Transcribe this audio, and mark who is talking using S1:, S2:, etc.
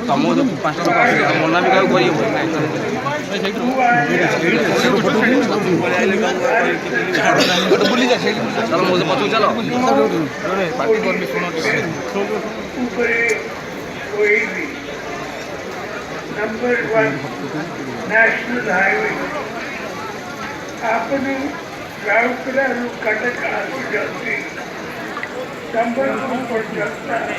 S1: ତମ ପାଞ୍ଚ ମନା ବି କାହାକୁ କରିହେବ ବୁଲିଯା ଚାଲ ମୋ ପଛକୁ ଚାଲ ପାର୍ଟି କର୍ମୀ
S2: Number 1 National Highway. आपने राउरकेला कटक आगे जाते संबलपुर पर चलता है।